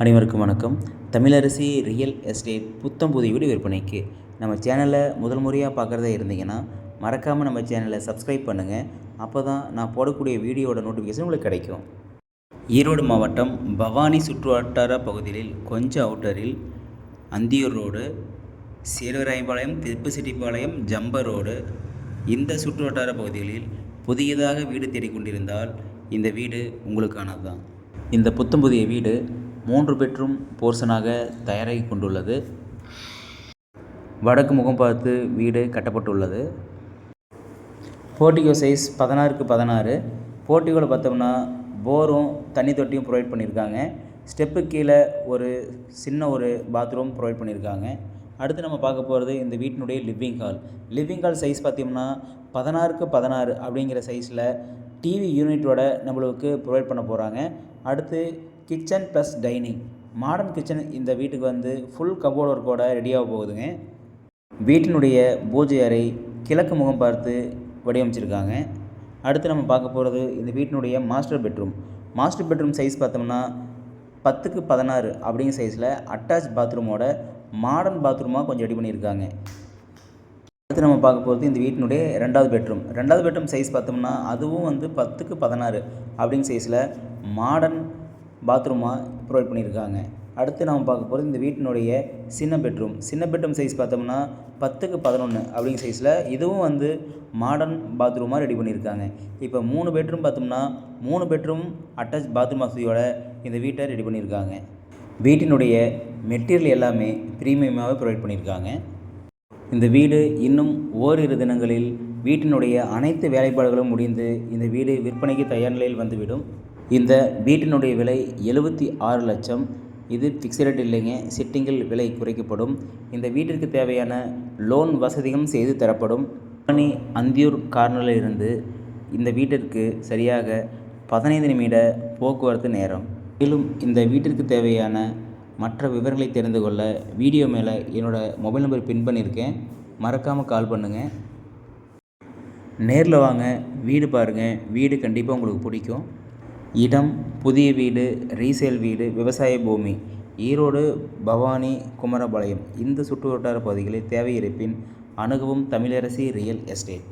அனைவருக்கும் வணக்கம். Tamilarasi real estate புத்தம் புதிய வீடு விற்பனைக்கு. நம்ம சேனலை முதல் முறையாக பார்க்குறதா இருந்தீங்கன்னா மறக்காமல் நம்ம சேனலை சப்ஸ்கிரைப் பண்ணுங்கள். அப்போ தான் நான் போடக்கூடிய வீடியோட நோட்டிஃபிகேஷன் உங்களுக்கு கிடைக்கும். ஈரோடு மாவட்டம் பவானி சுற்று வட்டார பகுதியில் கொஞ்சம் அவுட்டரில் அந்தியூர் ரோடு, சேர்வராயம்பாளையம், திருப்புசெட்டிப்பாளையம், ஜம்பர் ரோடு, இந்த சுற்று வட்டார பகுதிகளில் புதியதாக வீடு தேடிக்கொண்டிருந்தால் இந்த வீடு உங்களுக்கானது தான். இந்த புத்தம் புதிய வீடு 3 பெட்ரூம் போர்ஷனாக தயாராகி கொண்டுள்ளது. வடக்கு முகம் பார்த்து வீடு கட்டப்பட்டுள்ளது. Portico size 16x16. போர்ட்டிகோவில் பார்த்தோம்னா போரும் தண்ணி தொட்டியும் ப்ரொவைட் பண்ணியிருக்காங்க. ஸ்டெப்பு கீழே ஒரு சின்ன பாத்ரூம் ப்ரொவைட் பண்ணியிருக்காங்க. அடுத்து நம்ம பார்க்க போகிறது இந்த வீட்டினுடைய லிவிங் ஹால் சைஸ் பார்த்தோம்னா 16x16 அப்படிங்கிற சைஸில் டிவி யூனிட்டோட நம்மளுக்கு ப்ரொவைட் பண்ண போகிறாங்க. அடுத்து kitchen plus dining, modern kitchen இந்த வீட்டுக்கு ஃபுல் கபோர்ட் ஒர்க்கோட ரெடியாக போகுதுங்க. வீட்டினுடைய பூஜை அறை கிழக்கு முகம் பார்த்து வடிவமைச்சிருக்காங்க. அடுத்து நம்ம பார்க்க போகிறது இந்த வீட்டினுடைய மாஸ்டர் பெட்ரூம் சைஸ் பார்த்தோம்னா 10x16 அப்படிங்கிற சைஸில் அட்டாச் பாத்ரூமோட மாடர்ன் பாத்ரூமாக கொஞ்சம் ரெடி பண்ணியிருக்காங்க. அடுத்து நம்ம பார்க்க போகிறது இந்த வீட்டினுடைய ரெண்டாவது பெட்ரூம் சைஸ் பார்த்தோம்னா அதுவும் 10x16 அப்படிங்கிற சைஸில் மாடர்ன் பாத்ரூமாக ப்ரொவைட் பண்ணியிருக்காங்க. அடுத்து நம்ம பார்க்க போகிறது இந்த வீட்டினுடைய சின்ன பெட்ரூம் சைஸ் பார்த்தோம்னா 10x11 அப்படிங்கிற சைஸில் இதுவும் மாடர்ன் பாத்ரூமாக ரெடி பண்ணியிருக்காங்க. இப்போ 3 பெட்ரூம் பார்த்தோம்னா 3 பெட்ரூம் அட்டாச் பாத்ரூம் வசதியோட இந்த வீட்டை ரெடி பண்ணியிருக்காங்க. வீட்டினுடைய மெட்டீரியல் எல்லாமே ப்ரீமியமாகவே ப்ரொவைட் பண்ணியிருக்காங்க. இந்த வீடு இன்னும் ஓரிரு தினங்களில் வீட்டினுடைய அனைத்து வேலைப்பாடுகளும் முடிந்து இந்த வீடு விற்பனைக்கு தயார் நிலையில் வந்துவிடும். இந்த வீட்டினுடைய விலை 76 லட்சம். இது ஃபிக்ஸ்டு ரேட் இல்லைங்க, சிட்டிங்கில் விலை குறைக்கப்படும். இந்த வீட்டிற்கு தேவையான லோன் வசதியும் செய்து தரப்படும். அந்தியூர் கார்னரில் இருந்து இந்த வீட்டிற்கு சரியாக 15 நிமிட போக்குவரத்து நேரம். மேலும் இந்த வீட்டிற்கு தேவையான மற்ற விவரங்களை தெரிந்து கொள்ள வீடியோ மேலே என்னோடய மொபைல் நம்பர் பின் பண்ணியிருக்கேன். மறக்காமல் கால் பண்ணுங்கள். நேரில் வாங்க, வீடு பாருங்கள். வீடு கண்டிப்பாக உங்களுக்கு பிடிக்கும். இடம் புதிய வீடு, ரீசேல் வீடு, விவசாய பூமி, ஈரோடு, பவானி, குமரபாளையம் இந்த சுற்று வட்டார பகுதிகளில் தேவை இருப்பின் அணுகவும் தமிழரசி ரியல் எஸ்டேட்.